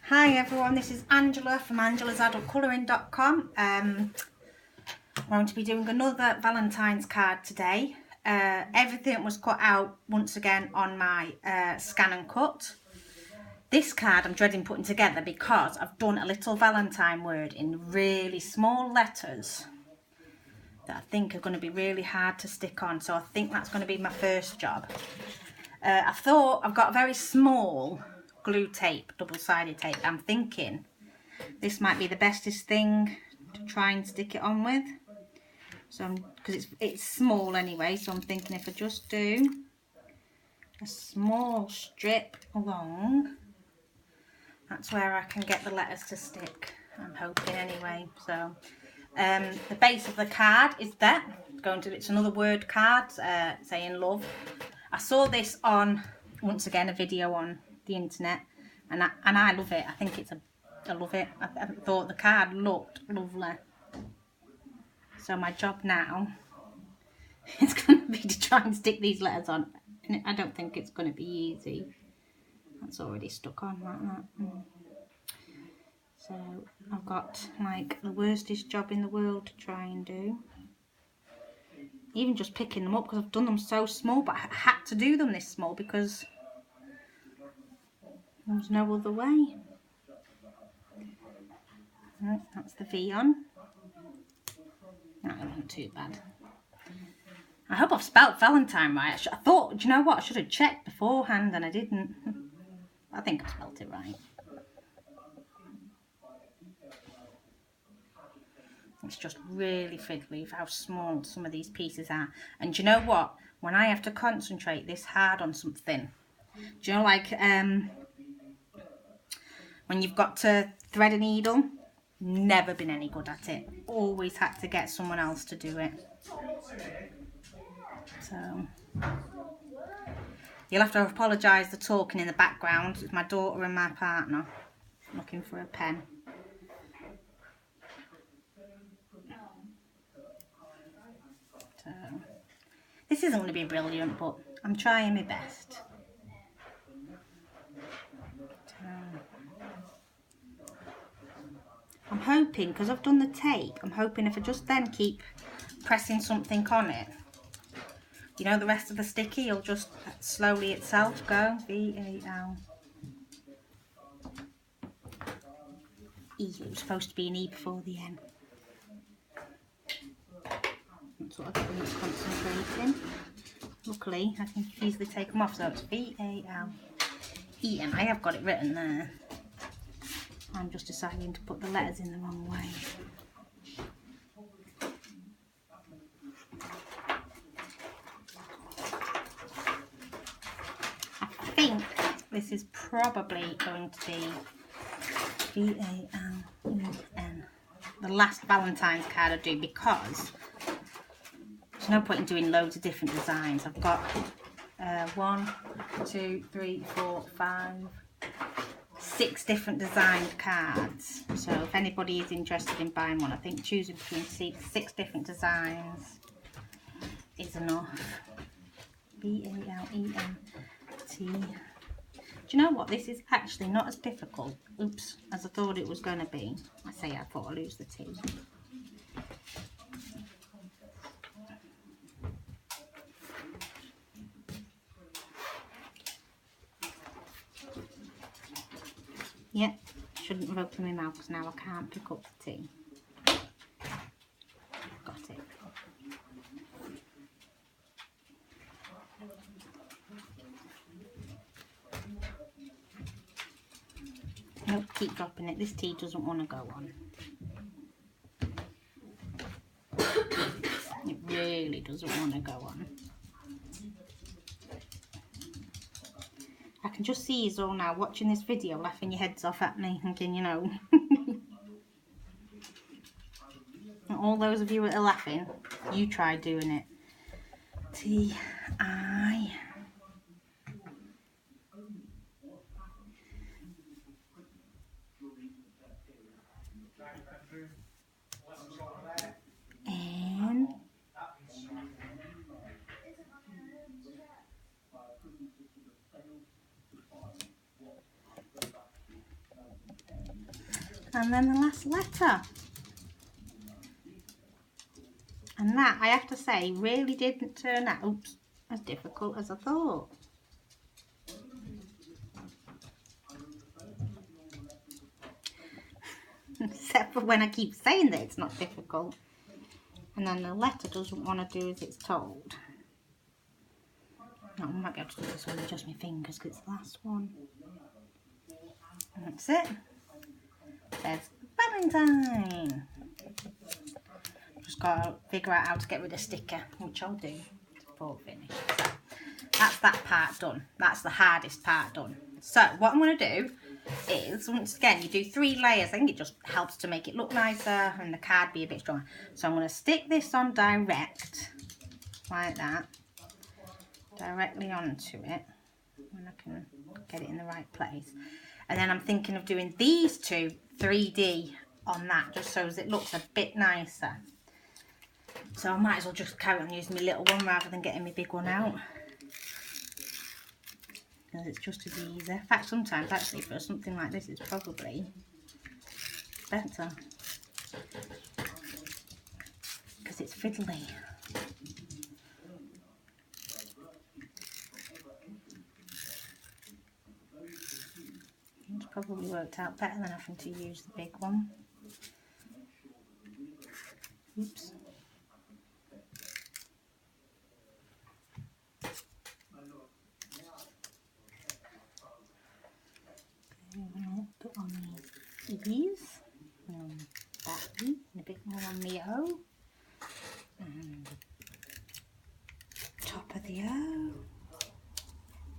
Hi everyone, this is Angela from angelasadultcolouring.com. I'm going to be doing another Valentine's card today. Everything was cut out once again on my scan and cut. This card I'm dreading putting together because I've done a little Valentine word in really small letters that I think are going to be really hard to stick on. So I think that's going to be my first job. I thought I've got a very small glue tape, double-sided tape. I'm thinking this might be the bestest thing to try and stick it on with. So because it's small anyway, so I'm thinking if I just do a small strip along, that's where I can get the letters to stick. I'm hoping anyway. So the base of the card is there. It's another word card saying love. I saw this on, once again, a video on the internet, and I love it. I think I love it. I thought the card looked lovely. So my job now is going to be to try and stick these letters on. And I don't think it's going to be easy. That's already stuck on like that. So I've got like the worstest job in the world to try and do. Even just picking them up because I've done them so small, but I had to do them this small because there's no other way. Right, that's the V on. That wasn't too bad. I hope I've spelt Valentine right. I thought, do you know what? I should have checked beforehand and I didn't. I think I spelt it right. It's just really fiddly with how small some of these pieces are. And do you know what? When I have to concentrate this hard on something, do you know, like when you've got to thread a needle? Never been any good at it. Always had to get someone else to do it. So you'll have to apologise the talking in the background. It's my daughter and my partner looking for a pen. So this isn't going to be brilliant, but I'm trying my best. I'm hoping, because I've done the tape, I'm hoping if I just then keep pressing something on it, you know, the rest of the sticky will just slowly itself go. V-A-L. E. It was supposed to be an E before the N. That's what I get when it's concentrating. Luckily, I can easily take them off, so it's V-A-L-E-N. I have got it written there. I'm just deciding to put the letters in the wrong way. I think this is probably going to be V-A-L-E-N. The last Valentine's card I do, because there's no point in doing loads of different designs. I've got 1, 2, 3, 4, 5, 6 different designed cards. So if anybody is interested in buying one, I think choosing between 6 different designs is enough. B-A-L-E-N-T. Do you know what? This is actually not as difficult, oops, as I thought it was going to be. I say I thought I lose the T. Yep, shouldn't have opened my mouth because now I can't pick up the T. Got it. Nope, keep dropping it. This T doesn't want to go on. It really doesn't want to go on. I can just see you all now watching this video laughing your heads off at me, thinking, you know. And all those of you that are laughing, you try doing it. T-I. N. And then the last letter. And that, I have to say, really didn't turn out as difficult as I thought. Except for when I keep saying that it's not difficult. And then the letter doesn't want to do as it's told. No, I might be able to do this one with just my fingers because it's the last one. And that's it. There's Valentine. Just got to figure out how to get rid of sticker, which I'll do before finish. So that's that part done. That's the hardest part done. So what I'm going to do is, once again, you do 3 layers. I think it just helps to make it look nicer and the card be a bit stronger. So I'm going to stick this on direct, like that, directly onto it, and I can get it in the right place. And then I'm thinking of doing these two 3D on that, just so as it looks a bit nicer. So I might as well just carry on using my little one rather than getting my big one out. Because it's just as easy. In fact, sometimes actually for something like this it's probably better. Because it's fiddly. It's probably worked out better than having to use the big one. Oops. Put on the E's, and that E, and a bit more on the O, and top of the O.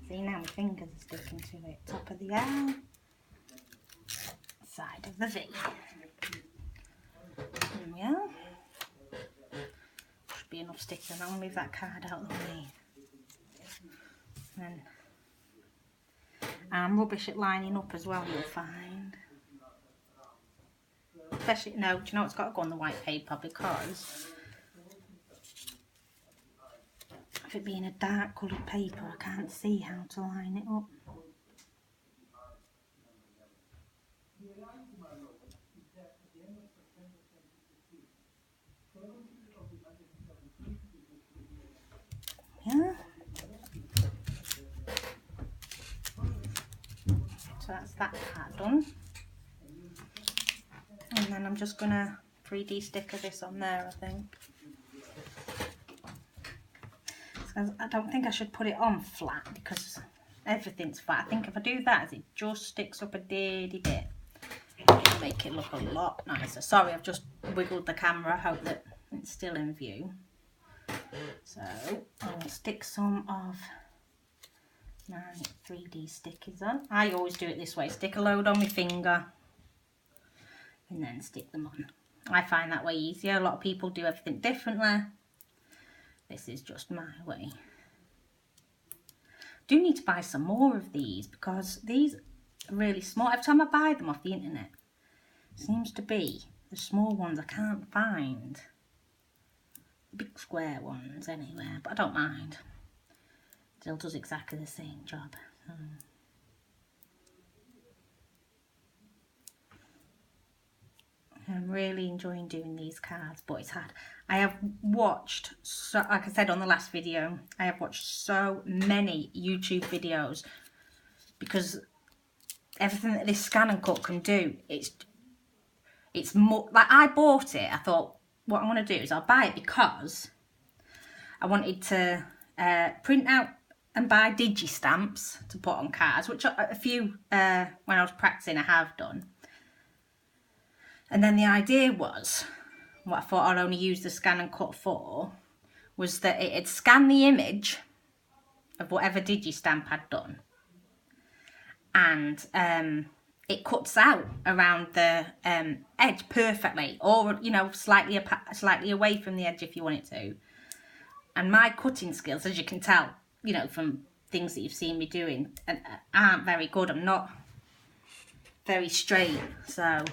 See, now my fingers are sticking to it. Top of the O, side of the V. There we are. Should be enough sticker. Now I'll move that card out of the way. And I'm rubbish at lining up as well, you'll find. Especially, no, do you know it's got to go on the white paper, because if it being a dark coloured paper, I can't see how to line it up. Yeah. So that's that part done. And then I'm just going to 3D sticker this on there, I think. So I don't think I should put it on flat because everything's flat. I think if I do that, it just sticks up a dirty bit. It'll make it look a lot nicer. Sorry, I've just wiggled the camera. I hope that it's still in view. So I'll stick some of my 3D stickers on. I always do it this way. Stick a load on my finger and then stick them on. I find that way easier. A lot of people do everything differently. This is just my way. Do need to buy some more of these because these are really small. Every time I buy them off the internet, it seems to be the small ones I can't find. The big square ones anywhere, but I don't mind. Still does exactly the same job. I'm really enjoying doing these cards, but it's hard. I have watched, so, like I said on the last video, I have watched so many YouTube videos because everything that this scan and cut can do, it's more, like I bought it, I thought what I'm going to do is I'll buy it because I wanted to print out and buy digi stamps to put on cards, which a few, when I was practicing, I have done. And then the idea was, what I thought I'd only use the scan and cut for, was that it'd scan the image of whatever digistamp I'd done. And it cuts out around the edge perfectly, or, you know, slightly away from the edge if you want it to. And my cutting skills, as you can tell, you know, from things that you've seen me doing, aren't very good. I'm not very straight, so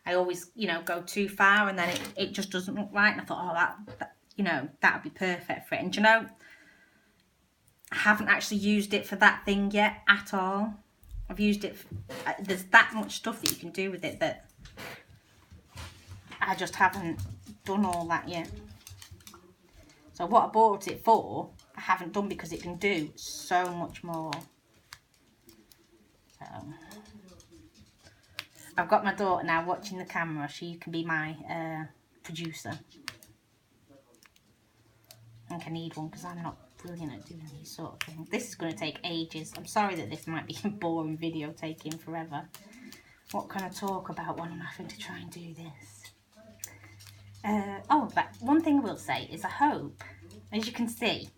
I always, you know, go too far and then it just doesn't look right. And I thought, oh, that you know, that would be perfect for it. And you know, I haven't actually used it for that thing yet at all. I've used it, there's that much stuff that you can do with it that I just haven't done all that yet. So what I bought it for, I haven't done because it can do so much more. So I've got my daughter now watching the camera. She can be my producer. I think I need one because I'm not brilliant at doing these sort of things. This is going to take ages. I'm sorry that this might be a boring video taking forever. What can I talk about when I'm having to try and do this? But one thing I will say is I hope, as you can see,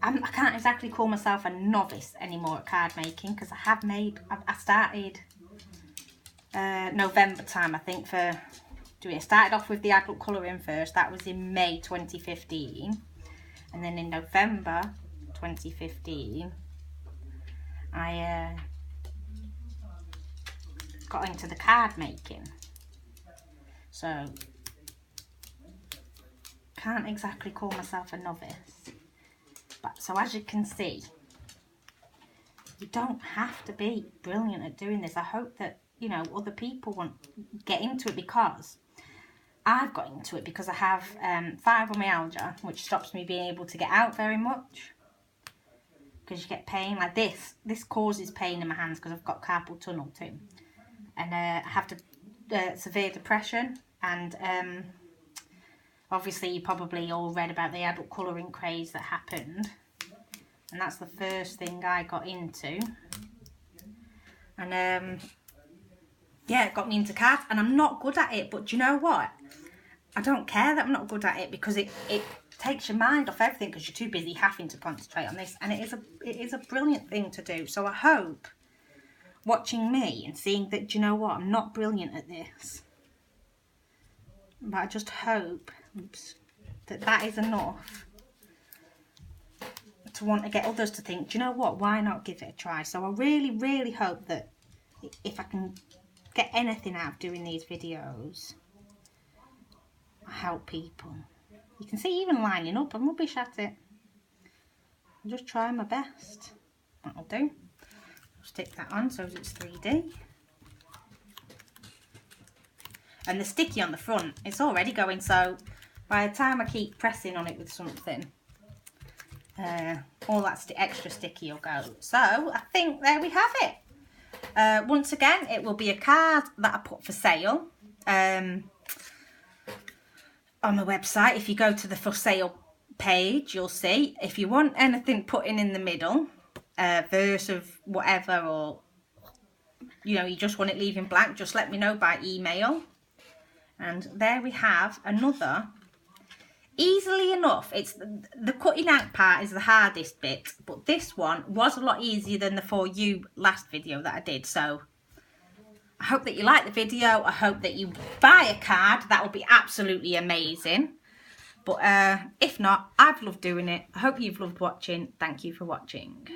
I can't exactly call myself a novice anymore at card making because I started November time, I think, for doing it. I started off with the adult colouring first. That was in May 2015. And then in November 2015, I got into the card making. So, can't exactly call myself a novice. But so as you can see, you don't have to be brilliant at doing this. I hope that, you know, other people want get into it, because I've got into it because I have fibromyalgia, which stops me being able to get out very much. Because you get pain like this. This causes pain in my hands because I've got carpal tunnel too. And I have severe depression. And obviously you probably all read about the adult colouring craze that happened. And that's the first thing I got into. And yeah, it got me into cards. And I'm not good at it. But do you know what? I don't care that I'm not good at it, because it takes your mind off everything because you're too busy having to concentrate on this. And it is a brilliant thing to do. So I hope, watching me and seeing that, do you know what, I'm not brilliant at this. But I just hope that is enough to want to get others to think, do you know what, why not give it a try? So I really, really hope that if I can get anything out of doing these videos, I help people. You can see even lining up, I'm rubbish at it. I'm just trying my best. That'll do. Stick that on so it's 3D. And the sticky on the front, it's already going, so by the time I keep pressing on it with something, all that extra sticky will go. So I think there we have it. Once again, it will be a card that I put for sale on my website. If you go to the for sale page, you'll see. If you want anything putting in the middle, verse of whatever, or you know, you just want it leaving blank, just let me know by email. And there we have another. Easily enough, it's the cutting out part is the hardest bit, but this one was a lot easier than the For You last video that I did. So I hope that you like the video. I hope that you buy a card. That would be absolutely amazing. But if not, I've loved doing it. I hope you've loved watching. Thank you for watching.